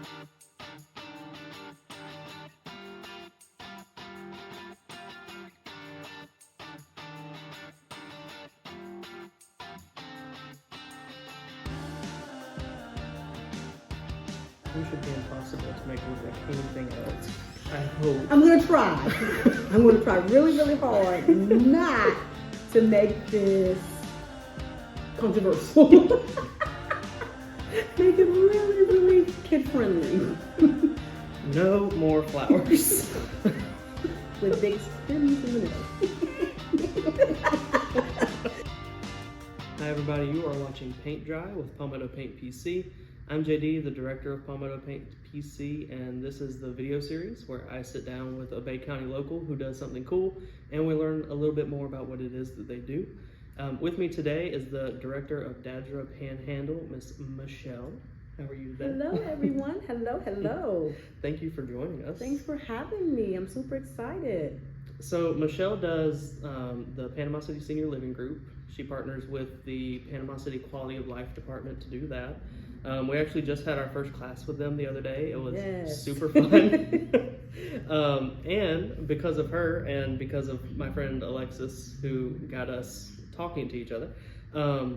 We should be impossible to make it look like anything else. I hope. I'm gonna try. I'm gonna try really, really hard not to make this controversial. Make it really, really kid friendly. No more flowers. With big stems in the middle. Hi everybody, you are watching Paint Dry with Palmetto Paint PC. I'm JD, the director of Palmetto Paint PC, and this is the video series where I sit down with a Bay County local who does something cool, and we learn a little bit more about what it is that they do. With me today is the director of DADSRA Panhandle, Miss Michelle. How are you today? Hello everyone, hello. Thank you for joining us. Thanks for having me, I'm super excited. So Michelle does the Panama City Senior Living Group. She partners with the Panama City Quality of Life Department to do that. We actually just had our first class with them the other day. It was super fun. And because of her and because of my friend Alexis, who got us talking to each other,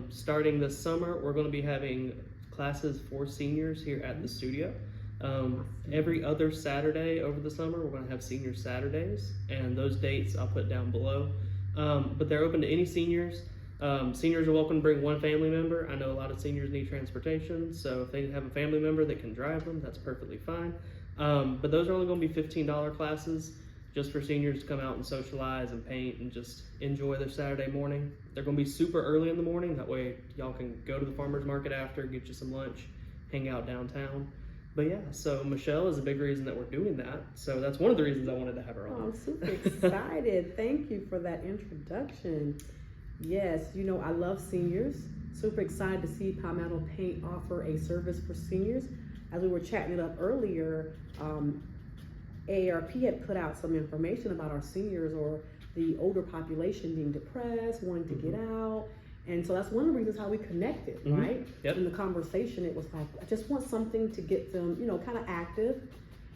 starting this summer, we're going to be having classes for seniors here at the studio. Every other Saturday over the summer, we're going to have Senior Saturdays, and those dates I'll put down below. But they're open to any seniors. Seniors are welcome to bring one family member. I know a lot of seniors need transportation, so if they have a family member that can drive them, that's perfectly fine. But those are only going to be $15 classes just for seniors to come out and socialize and paint and just enjoy their Saturday morning. They're going to be super early in the morning. That way y'all can go to the farmer's market after, get you some lunch, hang out downtown. But yeah, so Michelle is a big reason that we're doing that. So that's one of the reasons I wanted to have her on. Oh, I'm super excited. Thank you for that introduction. Yes, you know, I love seniors. Super excited to see Palmetto Paint offer a service for seniors. As we were chatting it up earlier, AARP had put out some information about our seniors or the older population being depressed, wanting to get out. And so that's one of the reasons how we connected, right? Yep. In the conversation, it was like, I just want something to get them, you know, kind of active.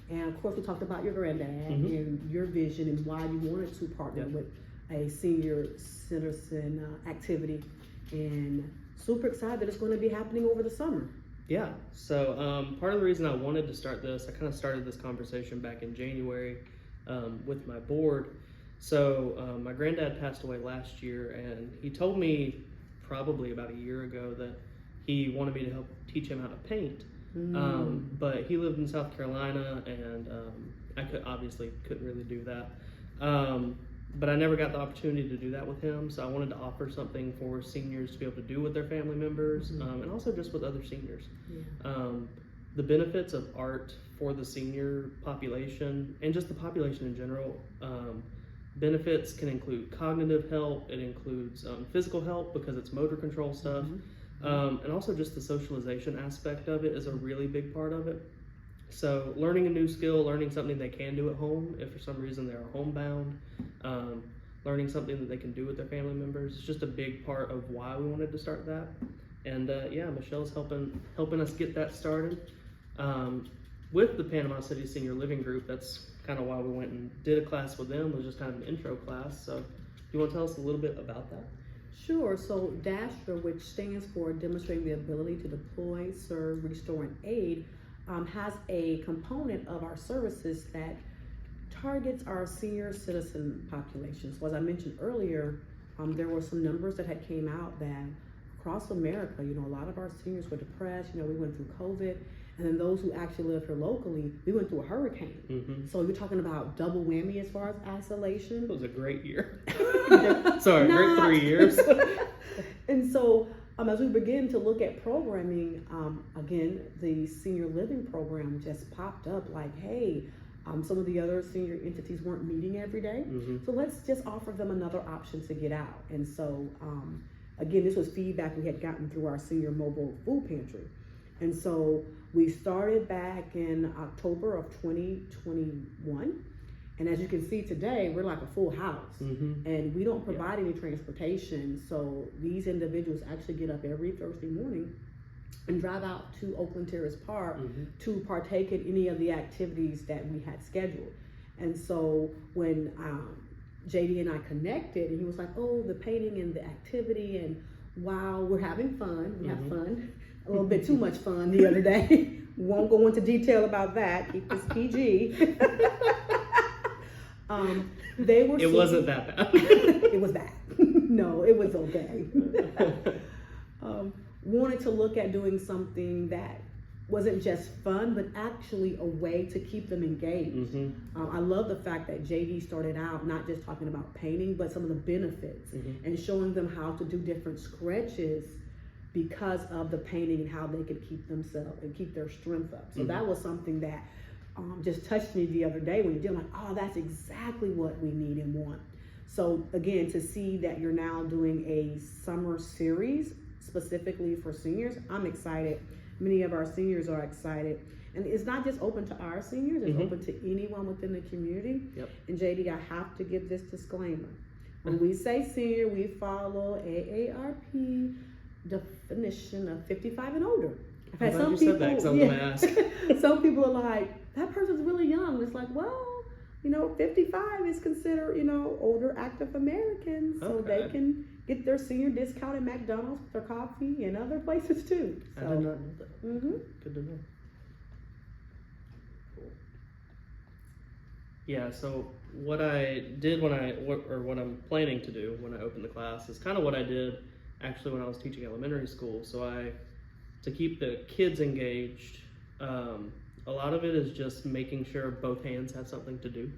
And of course, we talked about your granddad and your vision and why you wanted to partner with a senior citizen activity. And super excited that it's going to be happening over the summer. Yeah, so part of the reason I wanted to start this, I kind of started this conversation back in January with my board. So my granddad passed away last year, and he told me probably about a year ago that he wanted me to help teach him how to paint. But he lived in South Carolina, and I obviously couldn't really do that. But I never got the opportunity to do that with him, so I wanted to offer something for seniors to be able to do with their family members, and also just with other seniors. The benefits of art for the senior population, and just the population in general, benefits can include cognitive help, it includes physical help because it's motor control stuff, and also just the socialization aspect of it is a really big part of it. So learning a new skill, learning something they can do at home if for some reason they're homebound, learning something that they can do with their family members is just a big part of why we wanted to start that. And yeah, Michelle's helping us get that started. With the Panama City Senior Living Group, that's kind of why we went and did a class with them. It was just kind of an intro class. So do you want to tell us a little bit about that? Sure. So DADSRA, which stands for Demonstrating the Ability to Deploy, Serve, Restore, and Aid, has a component of our services that targets our senior citizen population. So as I mentioned earlier, there were some numbers that had came out that across America, you know, a lot of our seniors were depressed. You know, we went through COVID, and then those who actually live here locally, we went through a hurricane. So you're talking about double whammy as far as isolation. It was a great year. Sorry, great 3 years. And so as we begin to look at programming, again, the senior living program just popped up like, hey, some of the other senior entities weren't meeting every day. So let's just offer them another option to get out. And so, again, this was feedback we had gotten through our senior mobile food pantry. And so we started back in October of 2021. And as you can see today, we're like a full house, and we don't provide any transportation. So these individuals actually get up every Thursday morning and drive out to Oakland Terrace Park to partake in any of the activities that we had scheduled. And so when JD and I connected, and he was like, oh, the painting and the activity, and wow, we're having fun. We have fun, a little bit too much fun the other day. Won't go into detail about that. Keep this PG. They were. It wasn't that bad. It was bad. No, it was okay. Wanted to look at doing something that wasn't just fun, but actually a way to keep them engaged. I love the fact that JD started out not just talking about painting, but some of the benefits and showing them how to do different scratches because of the painting and how they could keep themselves and keep their strength up. So that was something that just touched me the other day when you did, like, oh, that's exactly what we need and want. So again, to see that you're now doing a summer series specifically for seniors, I'm excited. Many of our seniors are excited. And it's not just open to our seniors, it's open to anyone within the community. And JD, I have to give this disclaimer. When we say senior, we follow AARP definition of 55 and older. I've had some people, some people are like, that person's really young. It's like, well, 55 is considered, older active Americans, so they can get their senior discount at McDonald's with their coffee and other places too. So, I did not know that. Good to know. Cool. Yeah, so what I did what I'm planning to do when I open the class is kind of what I did actually when I was teaching elementary school. So to keep the kids engaged, a lot of it is just making sure both hands have something to do.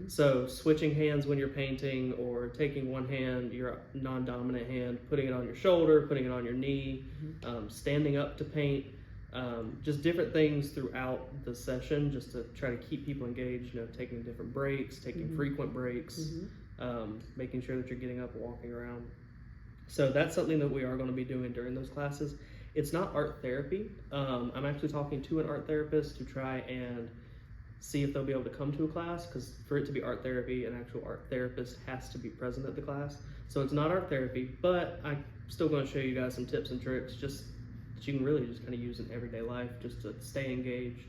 So switching hands when you're painting, or taking one hand, your non-dominant hand, putting it on your shoulder, putting it on your knee, standing up to paint, just different things throughout the session just to try to keep people engaged, taking different breaks, taking frequent breaks, making sure that you're getting up and walking around. So that's something that we are going to be doing during those classes. It's not art therapy. I'm actually talking to an art therapist to try and see if they'll be able to come to a class, because for it to be art therapy, an actual art therapist has to be present at the class. So it's not art therapy, but I'm still going to show you guys some tips and tricks just that you can really just kind of use in everyday life just to stay engaged.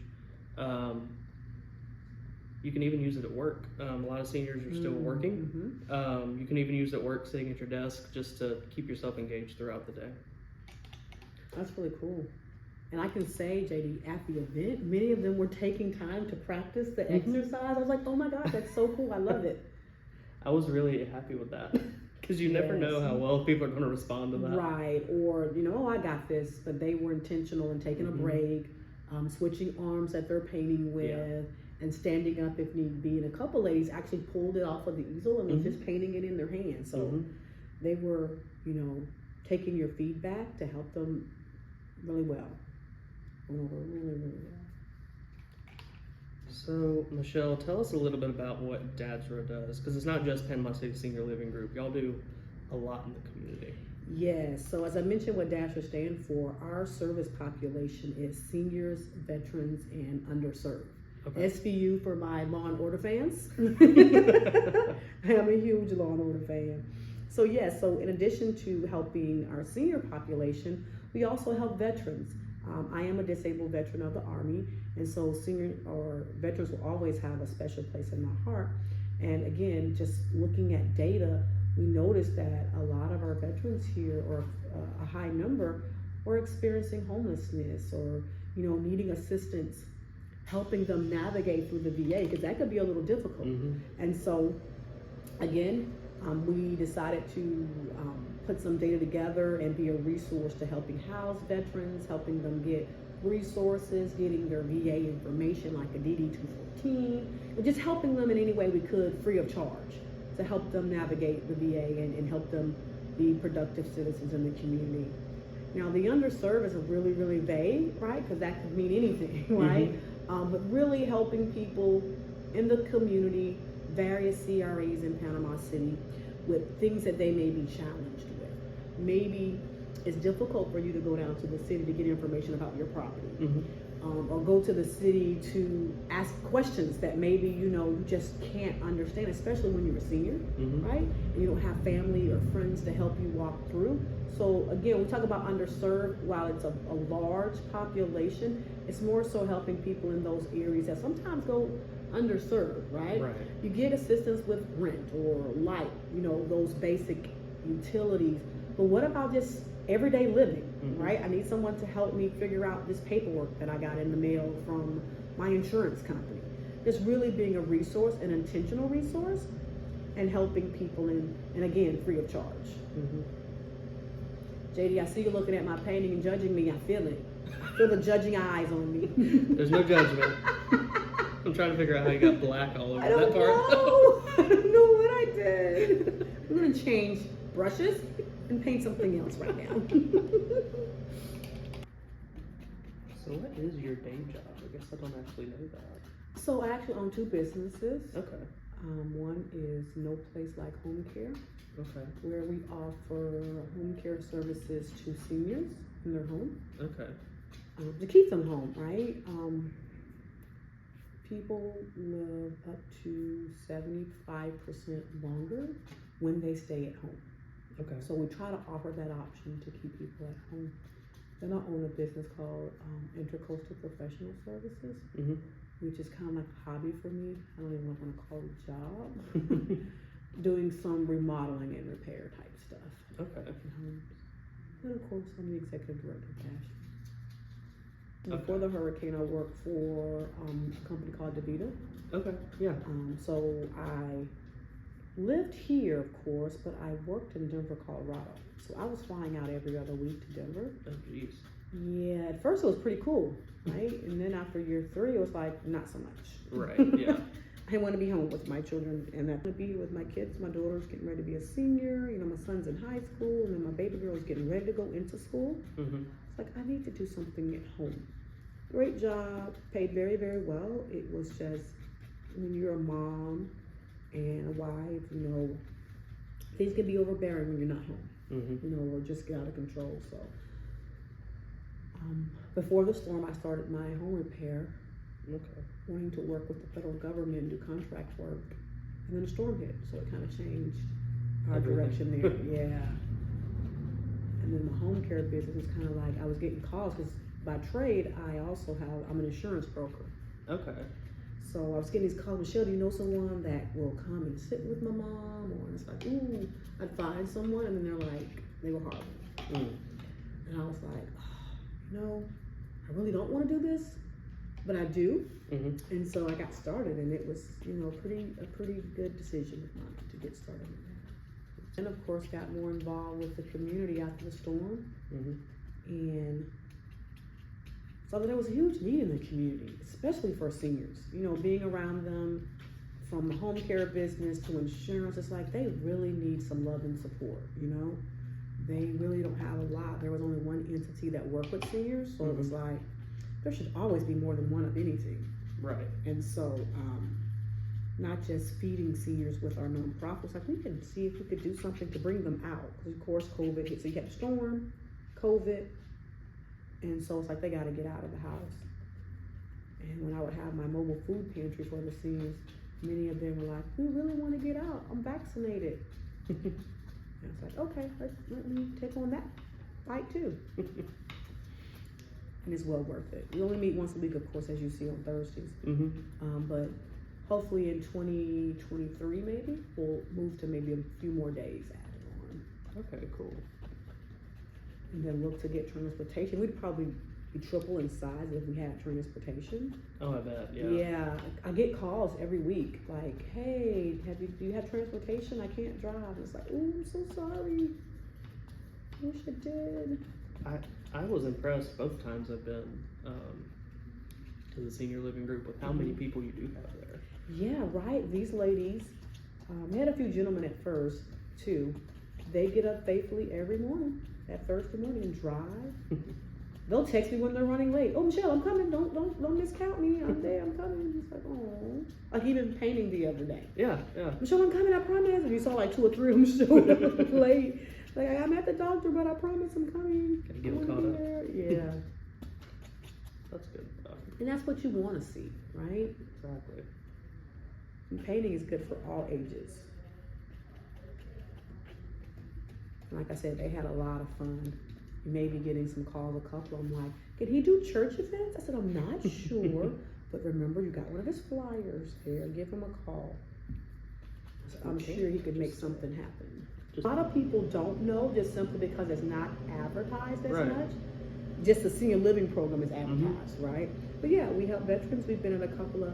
You can even use it at work. A lot of seniors are still working. You can even use it at work, sitting at your desk, just to keep yourself engaged throughout the day. That's really cool. And I can say, JD, at the event, many of them were taking time to practice the exercise. I was like, oh my gosh, that's so cool. I love it. I was really happy with that, because you never know how well people are going to respond to that. Right. Or, oh, I got this. But they were intentional in taking a break, switching arms that they're painting with, and standing up if need be. And a couple ladies actually pulled it off of the easel and was just painting it in their hands. So they were, taking your feedback to help them really well. Really well. So, Michelle, tell us a little bit about what DADSRA does, because it's not just Panama City Senior Living Group. Y'all do a lot in the community. Yes. So, as I mentioned, what DADSRA stands for, our service population is seniors, veterans, and underserved. Okay. SVU for my Law and Order fans. I'm a huge Law and Order fan. So, yes. So, in addition to helping our senior population, we also help veterans. I am a disabled veteran of the Army, and so senior or veterans will always have a special place in my heart. And again, just looking at data, we noticed that a lot of our veterans here, or a high number, were experiencing homelessness or needing assistance, helping them navigate through the VA, because that could be a little difficult. And so, again, we decided to put some data together and be a resource to helping house veterans, helping them get resources, getting their VA information like a DD-214, and just helping them in any way we could free of charge to help them navigate the VA and help them be productive citizens in the community. Now, the underserved is really, really vague, right? Because that could mean anything, right? But really helping people in the community, various CRAs in Panama City, with things that they may be challenged with. Maybe it's difficult for you to go down to the city to get information about your property. or go to the city to ask questions that maybe, you just can't understand, especially when you're a senior, right? And you don't have family or friends to help you walk through. So again, we talk about underserved. While it's a large population, it's more so helping people in those areas that sometimes go underserved, right? You get assistance with rent or light, those basic utilities. But what about just everyday living, right? I need someone to help me figure out this paperwork that I got in the mail from my insurance company. Just really being a resource, an intentional resource, and helping people and again, free of charge. JD, I see you looking at my painting and judging me. I feel it. I feel the judging eyes on me. There's no judgment. I'm trying to figure out how you got black all over I don't that part. know. I don't know what I did. I'm gonna change brushes and paint something else right now. So what is your day job? I guess I don't actually know that. So I actually own two businesses. Okay. One is No Place Like Home Care, where we offer home care services to seniors in their home. To keep them home, right? People live up to 75% longer when they stay at home. So we try to offer that option to keep people at home. Then I own a business called Intercoastal Professional Services, which is kind of like a hobby for me. I don't even want to call it a job. Doing some remodeling and repair type stuff. And of course, I'm the executive director of Cash. Before the hurricane, I worked for a company called DaVita. So I lived here, of course, but I worked in Denver, Colorado. So I was flying out every other week to Denver. Oh, geez. Yeah, at first it was pretty cool, right? And then after year 3, it was like, not so much. Right, yeah. I want to be home with my children, and I want to be with my kids. My daughter's getting ready to be a senior. My son's in high school, and then my baby girl's getting ready to go into school. It's like, I need to do something at home. Great job, paid very, very well. It was just, when you're a mom and a wife, things can be overbearing when you're not home, or just get out of control. So, before the storm, I started my home repair, wanting to work with the federal government and do contract work. And then the storm hit, so it kind of changed our direction there. And then the home care business was kind of like, I was getting calls because by trade, I'm an insurance broker. So I was getting these calls, Michelle, do you know someone that will come and sit with my mom? Or it's like, ooh, I'd find someone, and then they're like, they were horrible. And I was like, I really don't want to do this, but I do. And so I got started, and it was, a pretty good decision of mine to get started with that. And of course, got more involved with the community after the storm, and saw that there was a huge need in the community, especially for seniors. Being around them, from the home care business to insurance, it's like they really need some love and support. They really don't have a lot. There was only one entity that worked with seniors, so it was like there should always be more than one of anything. And so, not just feeding seniors with our nonprofits, like we could see if we could do something to bring them out. Because of course, COVID hit. So you had a storm, COVID. And so it's like they got to get out of the house. And when I would have my mobile food pantry for the seniors, many of them were like, we really want to get out. I'm vaccinated. And it's like, okay, let me take on that fight too. And it's well worth it. We only meet once a week, of course, as you see on Thursdays. But hopefully in 2023, maybe, we'll move to maybe a few more days added on. Okay, cool. And then look to get transportation. We'd probably be triple in size if we had transportation. Oh, I bet, Yeah, I get calls every week, like, hey, do you have transportation? I can't drive. And it's like, oh, I'm so sorry. I wish I did. I was impressed both times I've been to the senior living group with how many people you do have there. Yeah, right. These ladies, we had a few gentlemen at first, too. They get up faithfully every morning, that Thursday morning, and drive. They'll text me when they're running late. Oh, Michelle, I'm coming. Don't miscount me. I'm there. I'm coming. It's like, oh. Like even painting the other day. Yeah. Michelle, I'm coming. I promise. And you saw like 2 or 3 of them showed up late. Like, I'm at the doctor, but I promise I'm coming. Gotta get them caught up. Yeah. That's good stuff. And that's what you want to see, right? Exactly. And painting is good for all ages. Like I said, they had a lot of fun. You may be getting some calls, a couple of them like, can he do church events? I said, I'm not sure, but remember, you got one of his flyers there. Give him a call. I'm sure he could make something happen. A lot of people don't know just simply because it's not advertised as much. Just the senior living program is advertised, right? But yeah, we help veterans. We've been at a couple of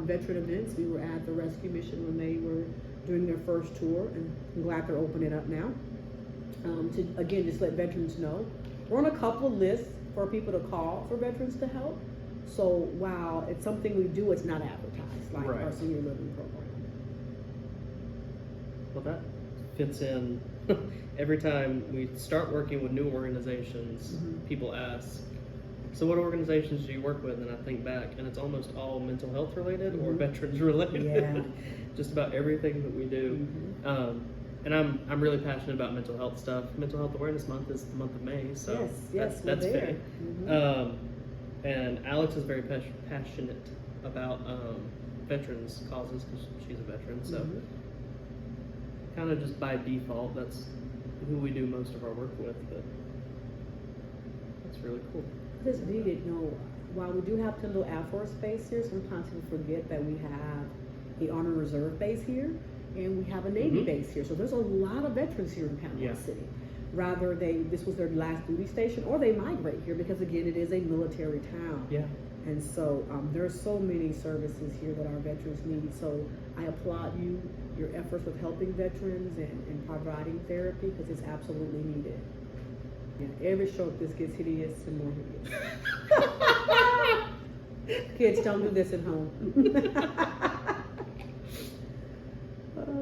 veteran events. We were at the rescue mission when they were doing their first tour, and I'm glad they're opening it up now. To again, just let veterans know. We're on a couple of lists for people to call for veterans to help. So while it's something we do, it's not advertised like our senior living program. Well, that fits in. Every time we start working with new organizations, people ask, so what organizations do you work with? And I think back, and it's almost all mental health related or veterans related. Yeah. Just about everything that we do. And I'm really passionate about mental health stuff. Mental Health Awareness Month is the month of May, so that's fitting. And Alex is very passionate about veterans causes because she's a veteran. So kind of just by default, that's who we do most of our work with. But that's really cool. Just needed, while we do have Tyndall Air Force Base here, sometimes people forget that we have the Army Reserve Base here. And we have a Navy base here, so there's a lot of veterans here in Panama City. Rather, this was their last duty station, or they migrate here because, again, it is a military town. Yeah. And so there's so many services here that our veterans need. So I applaud your efforts with helping veterans and providing therapy because it's absolutely needed. Yeah, every stroke this gets hideous and more hideous. Kids, don't do this at home.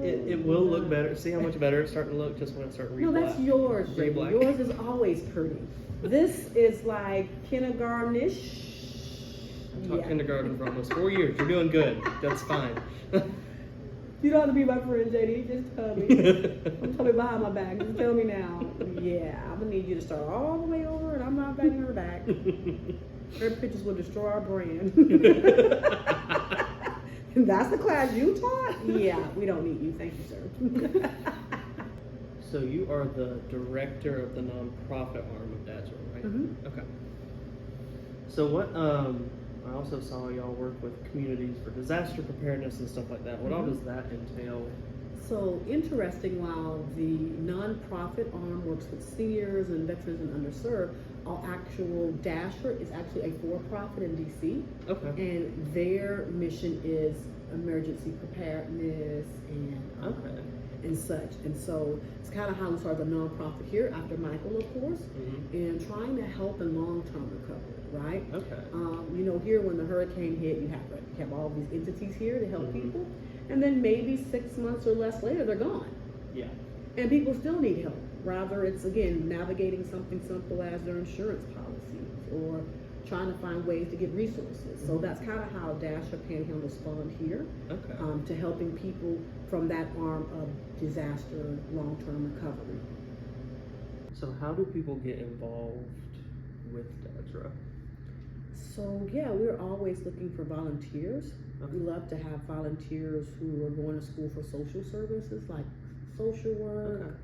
It will look better. See how much better it's starting to look just when it starts to No, that's yours, Jay. black. Yours is always pretty. This is like kindergarten-ish. I taught kindergarten for almost 4 years. You're doing good. That's fine. You don't have to be my friend, JD. Just tell me. Don't tell me behind my back. Just tell me now. Yeah, I'm gonna need you to start all the way over, and I'm not backing her back. Her pictures will destroy our brand. That's the class you taught? Yeah, we don't need you. Thank you, sir. So you are the director of the nonprofit arm of DADSRA, right? Okay. So what, I also saw y'all work with communities for disaster preparedness and stuff like that. What all does that entail? So interesting, while the nonprofit arm works with seniors and veterans and underserved, our actual DADSRA is actually a for-profit in DC. Okay. And their mission is emergency preparedness and such. And so it's kind of how we started the nonprofit here after Michael, of course, and trying to help in long-term recovery, right? Okay. Here when the hurricane hit, you have all these entities here to help people. And then maybe 6 months or less later, they're gone. Yeah. And people still need help. Rather, it's, again, navigating something simple as their insurance policies or trying to find ways to get resources. So that's kind of how DADSRA Panhandle spawned here. Okay. To helping people from that arm of disaster long-term recovery. So how do people get involved with DADSRA? So yeah, we're always looking for volunteers. We love to have volunteers who are going to school for social services like social work,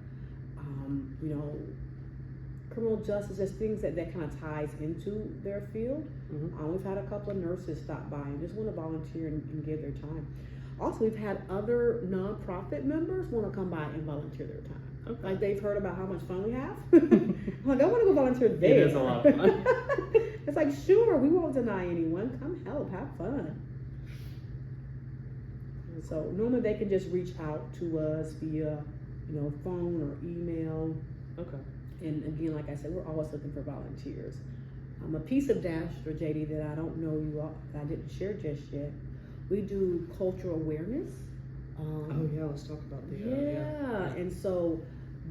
criminal justice, just things that kind of ties into their field. We've had a couple of nurses stop by and just want to volunteer and give their time. Also, we've had other nonprofit members want to come by and volunteer their time. Okay. Like they've heard about how much fun we have. Like, I want to go volunteer there. It is a lot of fun. It's like, sure, we won't deny anyone. Come help, have fun. And so normally they can just reach out to us via, phone or email. Okay. And again, like I said, we're always looking for volunteers. A piece of DADSRA, JD, that I don't know you all, that I didn't share just yet. We do cultural awareness. Oh yeah, let's talk about the And so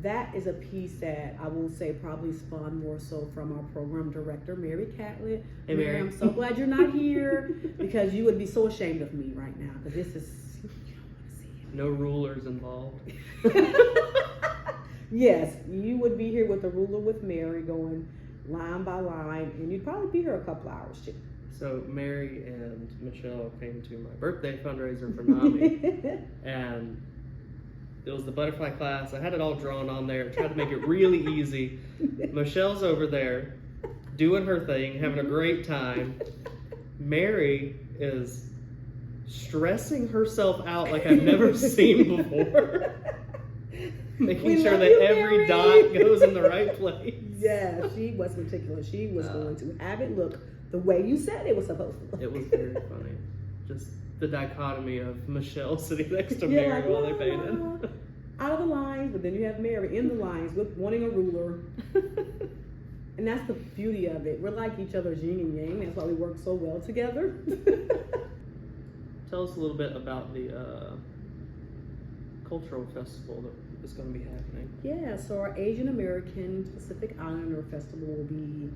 that is a piece that I will say probably spawned more so from our program director, Mary Catlett. Hey, Mary. I'm so glad you're not here because you would be so ashamed of me right now because this is, you don't want to see it. No rulers involved. Yes, you would be here with a ruler with Mary going, line by line, and you'd probably be here a couple hours too. So Mary and Michelle came to my birthday fundraiser for NAMI, and it was the butterfly class. I had it all drawn on there, tried to make it really easy. Michelle's over there doing her thing, having a great time. Mary is stressing herself out like I've never seen before. Making sure that every dot goes in the right place. Yeah, she was meticulous. She was going to have it look the way you said it was supposed to look. It was very funny. Just the dichotomy of Michelle sitting next to You're Mary like, while they painted. Out of the lines, but then you have Mary in the lines with wanting a ruler. And that's the beauty of it. We're like each other's yin and yang. That's why we work so well together. Tell us a little bit about the cultural festival that is going to be happening. Yeah, so our Asian American Pacific Islander Festival will be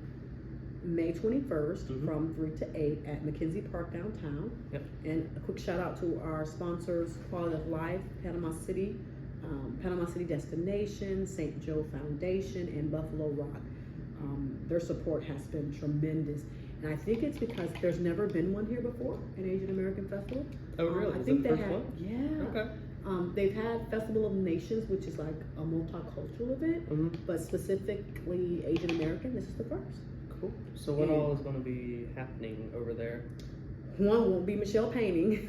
May 21st from 3 to 8 at McKenzie Park downtown. Yep. And a quick shout out to our sponsors, Quality of Life, Panama City Destination, St. Joe Foundation, and Buffalo Rock. Their support has been tremendous. And I think it's because there's never been one here before, an Asian American festival. Oh, really? I Is think it the they first have, one? yeah. Okay. They've had Festival of Nations, which is like a multicultural event, but specifically Asian American, this is the first. Cool. So what all is going to be happening over there? One won't be Michelle painting.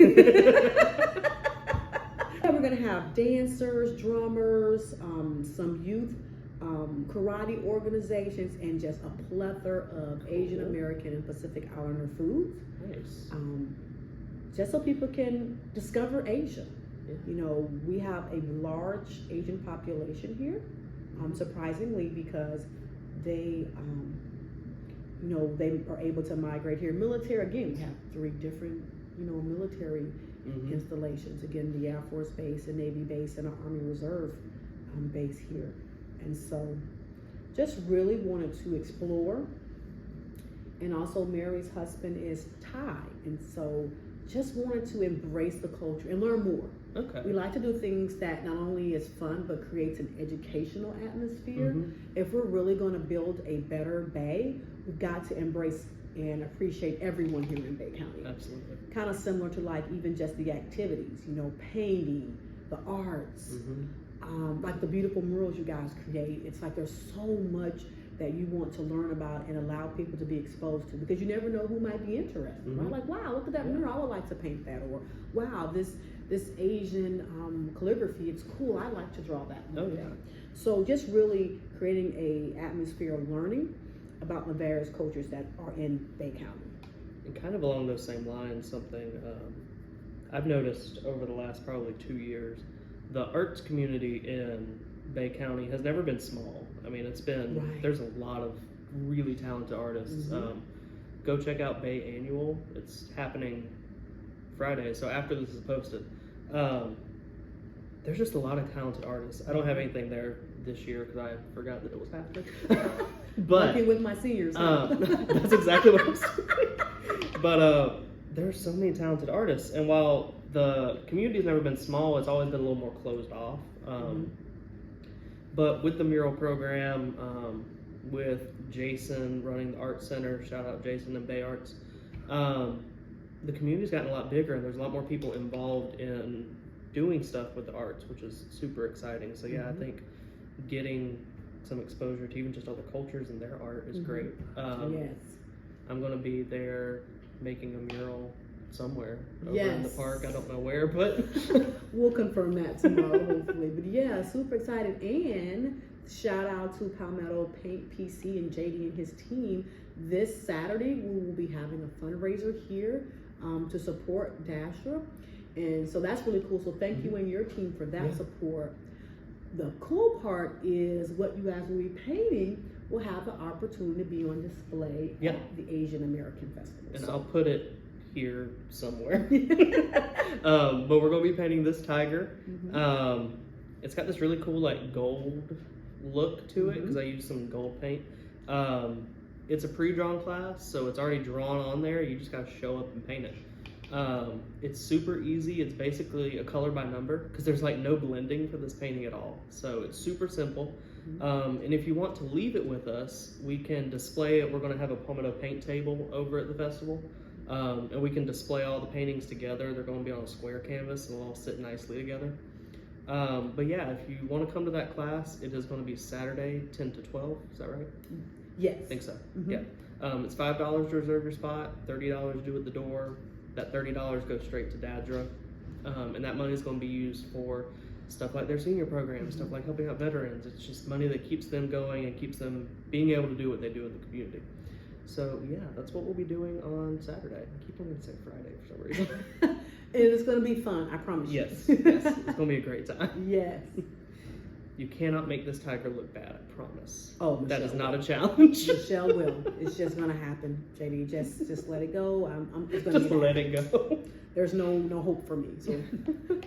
We're going to have dancers, drummers, some youth karate organizations, and just a plethora of Asian American and Pacific Islander foods. Nice. Just so people can discover Asia. Yeah. You know, we have a large Asian population here, surprisingly, because they, you know, they are able to migrate here. Military, again, we have 3 different, you know, military installations. Again, the Air Force Base, the Navy Base, and an Army Reserve base here. And so just really wanted to explore. And also Mary's husband is Thai, and so just wanted to embrace the culture and learn more. Okay. We like to do things that not only is fun, but creates an educational atmosphere. If we're really going to build a better Bay, we've got to embrace and appreciate everyone here in Bay County. Absolutely. Kind of similar to like even just the activities, you know, painting, the arts, like the beautiful murals you guys create. It's like there's so much that you want to learn about and allow people to be exposed to, because you never know who might be interested, right? Like, wow, look at that mural, I would like to paint that. Or, wow, this Asian calligraphy, it's cool, I'd like to draw that. Oh, yeah. So just really creating a atmosphere of learning about the various cultures that are in Bay County. And kind of along those same lines, something I've noticed over the last probably 2 years, the arts community in Bay County has never been small. I mean, it's been, there's a lot of really talented artists. Go check out Bay Annual. It's happening Friday, so after this is posted. There's just a lot of talented artists. I don't have anything there this year because I forgot that it was happening. But working with my seniors. that's exactly what I'm saying. But there's so many talented artists, and while the community's never been small, it's always been a little more closed off. But with the mural program, with Jason running the art center, shout out Jason and Bay Arts, the community's gotten a lot bigger, and there's a lot more people involved in doing stuff with the arts, which is super exciting. So yeah, I think getting some exposure to even just other cultures and their art is great. Yes. I'm going to be there making a mural somewhere over in the park. I don't know where, but we'll confirm that tomorrow, hopefully. But yeah, super excited. And shout out to Palmetto Paint PC and JD and his team. This Saturday, we will be having a fundraiser here to support DADSRA. And so that's really cool. So thank you and your team for that support. The cool part is what you guys will be painting will have the opportunity to be on display at the Asian American Festival. And I'll put it here somewhere. But we're going to be painting this tiger. It's got this really cool like gold look to it because I used some gold paint. It's a pre-drawn class, so it's already drawn on there. You just got to show up and paint it. It's super easy. It's basically a color by number because there's like no blending for this painting at all. So it's super simple. And if you want to leave it with us, we can display it. We're going to have a Palmetto paint table over at the festival. And we can display all the paintings together. They're going to be on a square canvas and they'll all sit nicely together. But yeah, if you want to come to that class, it is going to be Saturday, 10 to 12. Is that right? Yes. I think so. Yeah. It's $5 to reserve your spot, $30 due at the door. That $30 goes straight to DADSRA. And that money is going to be used for stuff like their senior program, stuff like helping out veterans. It's just money that keeps them going and keeps them being able to do what they do in the community. So yeah, that's what we'll be doing on Saturday. I keep wanting to say Friday for some reason. And it's going to be fun, I promise you. Yes, yes, it's going to be a great time. Yes. You cannot make this tiger look bad, I promise. Oh, Michelle that is not will. A challenge. Michelle will. It's just going to happen, JD. Just let it go. It's gonna Just let it go. There's no hope for me. So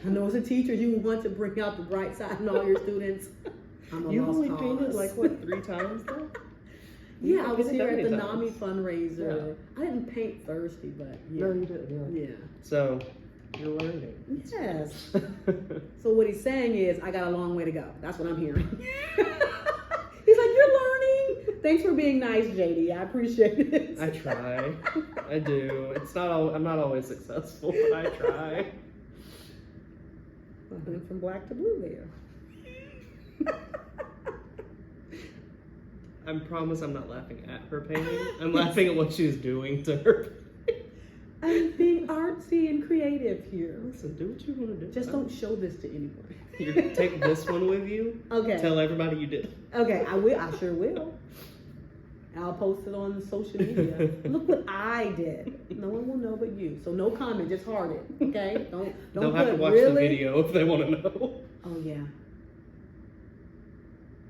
I know as a teacher, you want to bring out the bright side in all your students. I'm a You've lost only cause. painted like what, 3 times though? Yeah, I was here at the times. NAMI fundraiser. Yeah. I didn't paint Thursday, but yeah. No, you did. Yeah. So you're learning. Yes. So what he's saying is, I got a long way to go. That's what I'm hearing. He's like, you're learning. Thanks for being nice, JD. I appreciate it. I try. I do. It's not. I'm not always successful, but I try. I went from black to blue there. I promise I'm not laughing at her painting. I'm laughing at what she was doing to her. I'm being artsy and creative here. Listen, do what you want to do. Just don't show this to anyone. You take this one with you. Okay. Tell everybody you did. Okay, I will. I sure will. I'll post it on social media. Look what I did. No one will know but you. So no comment, just heart it. Okay? Don't They'll have to put watch really. the video if they want to know. Oh yeah.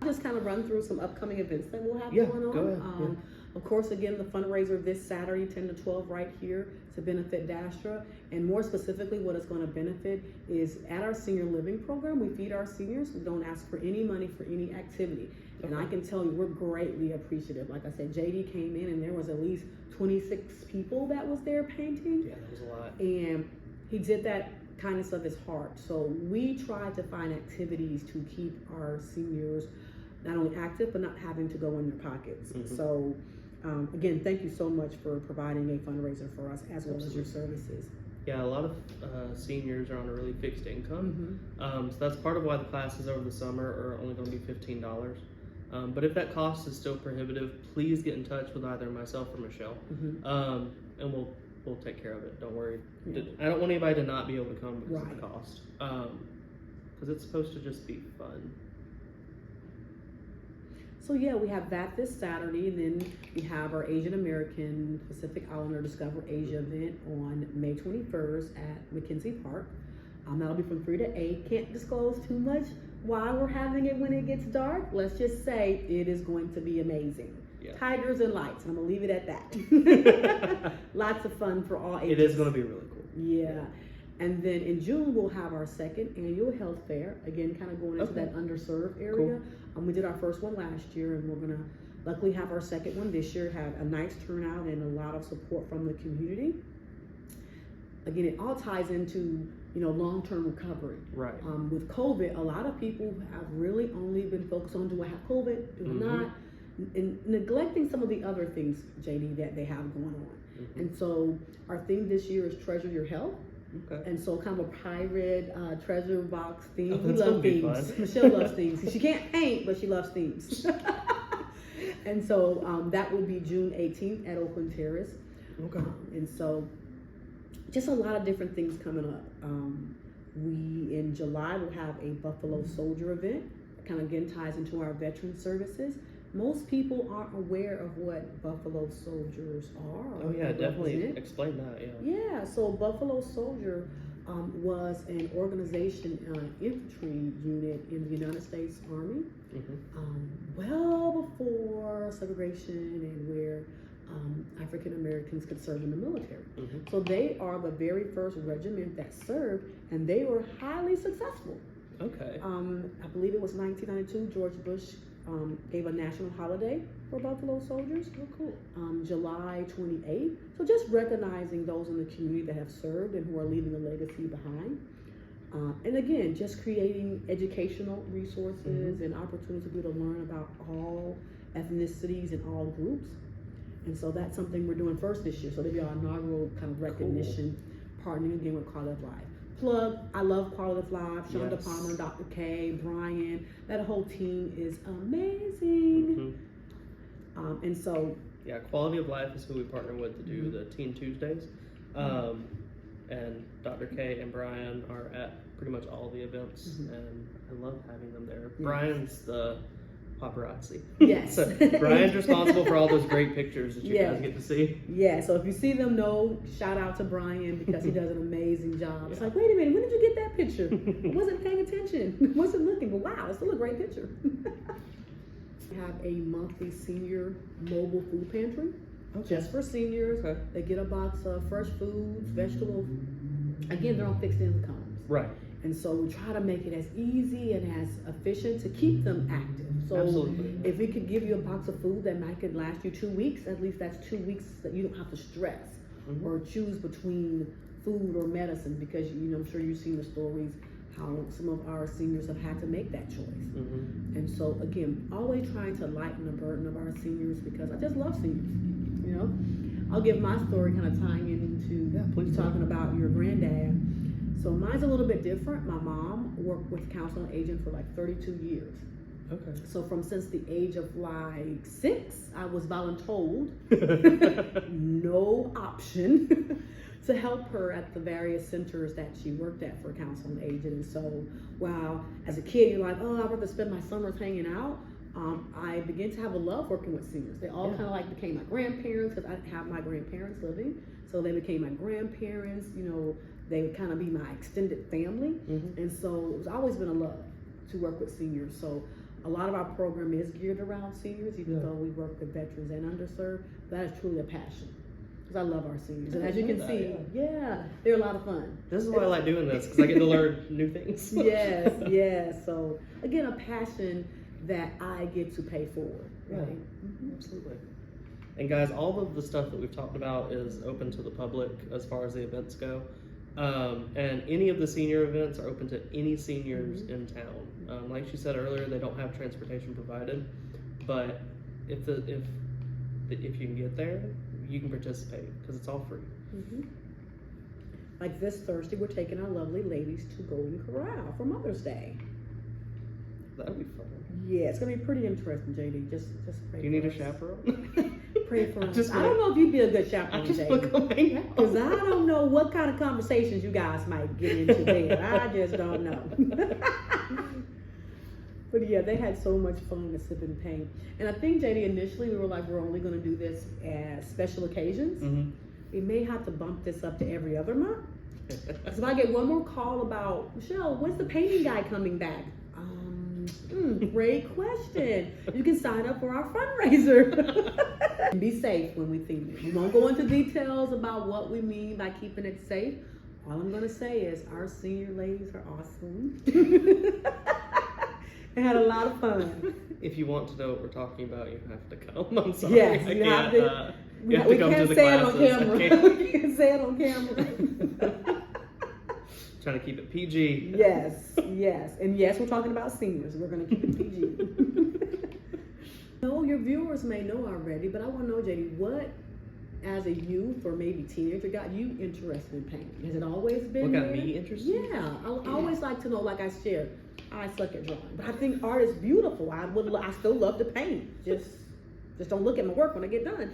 I'll just kind of run through some upcoming events that we'll have Yeah, going on. go ahead. Of course, again, the fundraiser this Saturday, 10 to 12, right here to benefit DADSRA. And more specifically, what it's going to benefit is at our senior living program, we feed our seniors. We don't ask for any money for any activity. Okay. And I can tell you, we're greatly appreciative. Like I said, JD came in and there was at least 26 people that was there painting. Yeah, that was a lot. And he did that kindness of his heart. So we try to find activities to keep our seniors not only active, but not having to go in their pockets. So again, thank you so much for providing a fundraiser for us as well as your services. Yeah, a lot of seniors are on a really fixed income. So that's part of why the classes over the summer are only going to be $15. But if that cost is still prohibitive, please get in touch with either myself or Michelle. And we'll take care of it. Don't worry. Yeah. I don't want anybody to not be able to come because of Right. the cost. Because it's supposed to just be fun. So yeah, we have that this Saturday, and then we have our Asian American Pacific Islander Discover Asia event on May 21st at McKenzie Park. That'll be from 3 to 8. Can't disclose too much why we're having it when it gets dark. Let's just say it is going to be amazing. Yeah. Tigers and lights. I'm gonna leave it at that. Lots of fun for all ages. It is going to be really cool. Yeah. And then in June, we'll have our second annual health fair. Again, kind of going into that underserved area. We did our first one last year, and we're going to luckily have our second one this year. Have a nice turnout and a lot of support from the community. Again, it all ties into, long-term recovery. Right. With COVID, a lot of people have really only been focused on, do I have COVID, do I not? And neglecting some of the other things, JD, that they have going on. And so our theme this year is Treasure Your Health. Okay. And so kind of a pirate treasure box theme. Oh, We that's love gonna be themes. fun. Michelle loves themes. She can't paint, but she loves themes. And so that will be June 18th at Oakland Terrace. Okay. And so just a lot of different things coming up. We, in July, will have a Buffalo Soldier event. That kind of again ties into our veteran services. Most people aren't aware of what Buffalo Soldiers are. Oh yeah, definitely represent. explain that. Yeah, so Buffalo Soldier was an organization, infantry unit in the United States Army, well before segregation and where African Americans could serve in the military. So they are the very first regiment that served, and they were highly successful. Okay. I believe it was 1992, George Bush gave a national holiday for Buffalo Soldiers. Oh, cool. July 28th. So just recognizing those in the community that have served and who are leaving a legacy behind. And again, just creating educational resources and opportunities for people to learn about all ethnicities and all groups. And so that's something we're doing first this year. So that'll be our inaugural kind of recognition, partnering again with Quality of Life. Plug, I love Quality of Life, Shonda Palmer, Dr. K, Bryant, that whole team is amazing. And so yeah, Quality of Life is who we partner with to do the Teen Tuesdays. And Dr. K and Brian are at pretty much all the events, and I love having them there. Brian's the paparazzi. Yes. So Brian's responsible for all those great pictures that you guys get to see. Yeah, so if you see them, shout out to Brian because he does an amazing job. It's like, wait a minute, when did you get that picture? I wasn't paying attention. I wasn't looking, but wow, it's still a great picture. We have a monthly senior mobile food pantry. Just for seniors. They get a box of fresh foods, vegetables. Again, they're on fixed incomes. Right. And so we try to make it as easy and as efficient to keep them active. So if we could give you a box of food that might could last you 2 weeks, at least that's 2 weeks that you don't have to stress or choose between food or medicine, because I'm sure you've seen the stories how some of our seniors have had to make that choice. And so again, always trying to lighten the burden of our seniors, because I just love seniors. I'll give my story kind of tying into talking about your granddad. So mine's a little bit different. My mom worked with counsel and agent for like 32 years. So since the age of like 6, I was voluntold, no option, to help her at the various centers that she worked at for counsel and agent. And so while as a kid you're like, oh, I'd rather spend my summers hanging out, I began to have a love working with seniors. They all kind of like became my grandparents, because I didn't have my grandparents living. So they became my grandparents, they would kind of be my extended family. And so it's always been a love to work with seniors. So a lot of our program is geared around seniors, even though we work with veterans and underserved. That is truly a passion, because I love our seniors. And as you can see, they're a lot of fun. This is why I like doing this, because I get to learn new things. Yes. So again, a passion that I get to pay forward. Right? Absolutely. And guys, all of the stuff that we've talked about is open to the public as far as the events go. And any of the senior events are open to any seniors in town. Like she said earlier, they don't have transportation provided, but if you can get there, you can participate, because it's all free. Like this Thursday, we're taking our lovely ladies to Golden Corral for Mother's Day. That'll be fun. Yeah, it's gonna be pretty interesting, JD. Just pray. Do you need a chaperone? Pray for us. I don't know if you'd be a good chaperone, JD, because I don't know what kind of conversations you guys might get into there. I just don't know. But yeah, they had so much fun to sip and paint. And I think, JD, initially we were like, we're only going to do this as special occasions. We may have to bump this up to every other month. Because if I get one more call about, Michelle, when's the painting guy coming back? Great question. You can sign up for our fundraiser. Be safe when we theme it. We won't go into details about what we mean by keeping it safe. All I'm going to say is our senior ladies are awesome. They had a lot of fun. If you want to know what we're talking about, you have to come. I'm sorry. Yes, you have to. You have to come to the classes. We can't say it on camera. Trying to keep it PG. Yes. And yes, we're talking about seniors. We're going to keep it PG. No, your viewers may know already, but I want to know, JD, what, as a youth or maybe teenager, got you interested in painting? Has it always been What got me interested? Yeah. I always like to know, like I shared, I suck at drawing, but I think art is beautiful. I still love to paint. Just don't look at my work when I get done.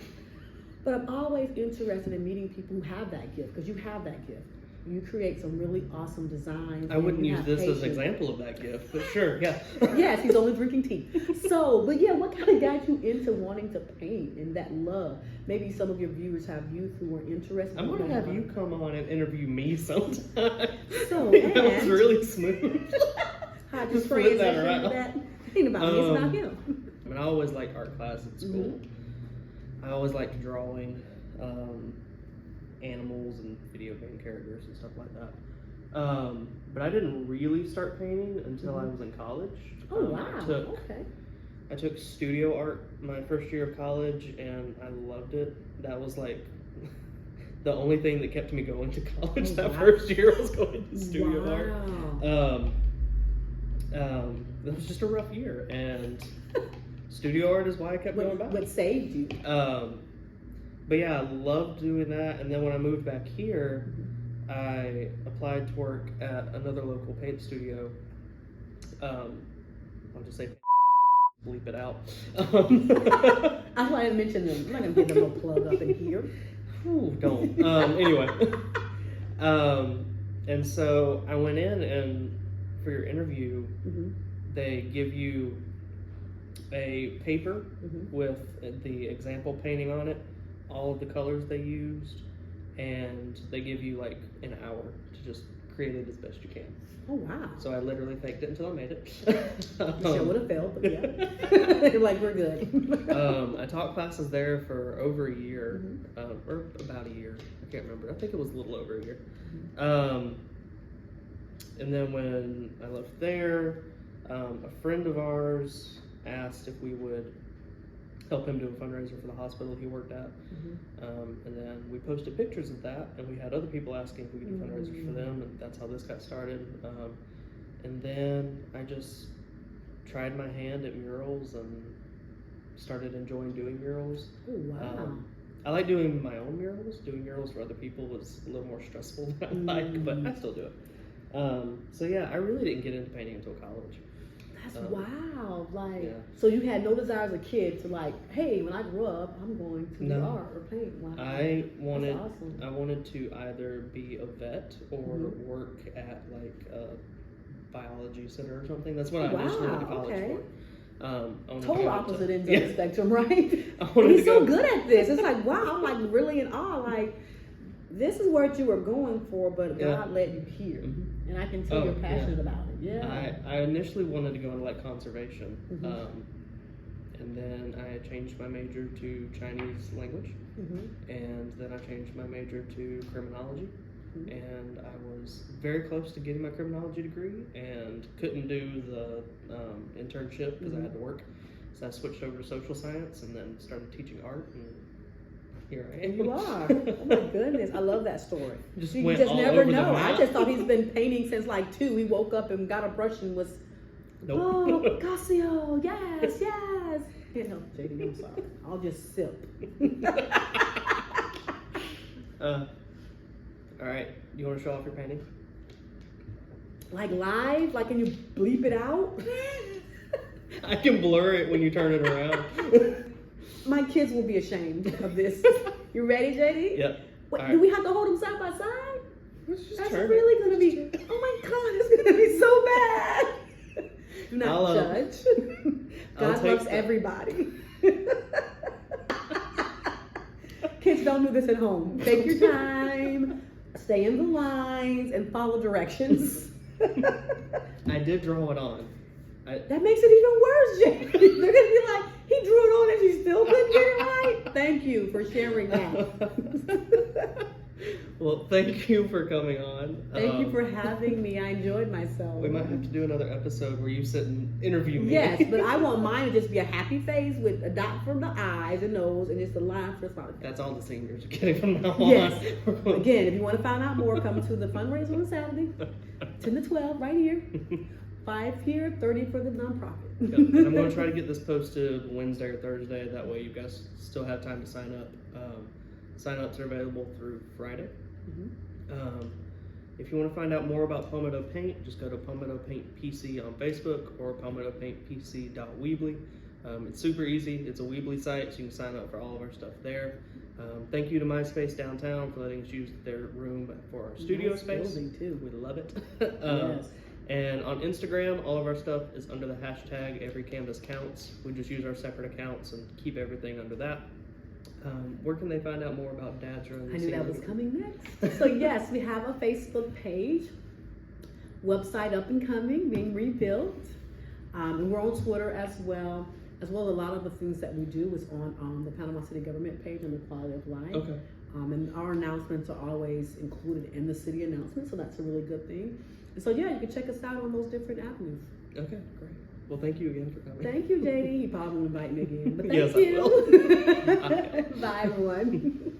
But I'm always interested in meeting people who have that gift, because you have that gift. You create some really awesome designs. I wouldn't use this as an example of that gift, but sure, yeah. Yes, he's only drinking tea. So, but yeah, what kind of got you into wanting to paint and that love? Maybe some of your viewers have youth who are interested. I'm going to have you come on and interview me sometime. So, that was really smooth. Just flip that around. Ain't about me, it's about him. I mean, I always liked art class at school. I always liked drawing animals and video game characters and stuff like that. But I didn't really start painting until I was in college. Oh, wow. I took studio art my first year of college, and I loved it. That was like the only thing that kept me going to college that wow. first year was going to studio art. Wow. That was just a rough year, and studio art is why I kept going back. What saved you? But yeah, I loved doing that. And then when I moved back here, I applied to work at another local paint studio. I'll just say, bleep it out. I'm not gonna mention them. I'm not gonna give them a plug up in here. Ooh, don't. Anyway, and so I went in, and for your interview, they give you a paper with the example painting on it, all of the colors they used, and they give you like an hour to just create it as best you can. Oh wow! So I literally faked it until I made it. Sure would have failed, but yeah. You're like, we're good. I taught classes there for over a year, or about a year. I can't remember. I think it was a little over a year. And then when I left there, a friend of ours asked if we would help him do a fundraiser for the hospital he worked at. And then we posted pictures of that, and we had other people asking if we could do fundraisers for them, and that's how this got started. And then I just tried my hand at murals and started enjoying doing murals. Oh wow! I like doing my own murals. Doing murals for other people was a little more stressful than I like, but I still do it. So yeah, I really didn't get into painting until college. That's wow. Like, yeah. So you had no desire as a kid to like, hey, when I grow up, I'm going to do art or paint. Wow. I wanted, That's awesome. I wanted to either be a vet or work at like a biology center or something. That's what I initially went to college for. Total opposite ends of the spectrum, right? And he's so good at this. It's like, wow, I'm like really in awe. Like, this is what you were going for, but God led you here. And I can tell you're passionate about it. Yeah. I initially wanted to go into like conservation. And then I changed my major to Chinese language. And then I changed my major to criminology. And I was very close to getting my criminology degree and couldn't do the internship because I had to work. So I switched over to social science and then started teaching art, and here I am. You are. Oh my goodness. I love that story. You just never over know. I just thought he's been painting since like 2. He woke up and got a brush and was, oh, Picasso, yes, yes. You know, JD, I'm sorry. I'll just sip. All right, you want to show off your painting? Like live? Like, can you bleep it out? I can blur it when you turn it around. My kids will be ashamed of this. You ready, JD? Yep. Wait, right. Do we have to hold them side by side? That's turn really going to be, oh my God, it's going to be so bad. Do not judge. God loves everybody. Kids, don't do this at home. Take your time, stay in the lines, and follow directions. I did draw it on. That makes it even worse, Jay. They're going to be like, he drew it on and she still couldn't get it right. Thank you for sharing that. Well, thank you for coming on. Thank you for having me. I enjoyed myself. We might have to do another episode where you sit and interview me. Yes, but I want mine to just be a happy face with a dot from the eyes and nose and just a line for the smile. That's all the seniors are getting from now on. Yes. Again, if you want to find out more, come to the fundraiser on Saturday, 10 to 12, right here. 5 here, 30 for the nonprofit. Yep. And I'm going to try to get this posted Wednesday or Thursday. That way you guys still have time to sign up. Sign-ups are available through Friday. If you want to find out more about Palmetto Paint, just go to Palmetto Paint PC on Facebook or palmettopaintpc.weebly. It's super easy. It's a Weebly site, so you can sign up for all of our stuff there. Thank you to MySpace Downtown for letting us use their room for our studio space. Too. We love it. Yes. And on Instagram, all of our stuff is under the hashtag #EveryCanvasCounts. We just use our separate accounts and keep everything under that. Where can they find out more about DADSRA? I knew that was coming next. So yes, we have a Facebook page, website up and coming, being rebuilt. And we're on Twitter as well. As well, a lot of the things that we do is on the Panama City government page on the quality of life. Okay. And our announcements are always included in the city announcements, so that's a really good thing. And so yeah, you can check us out on those different avenues. Okay, great. Well, thank you again for coming. Thank you, JD. You probably won't invite me again, but thank Yes, you. I will. Bye, everyone.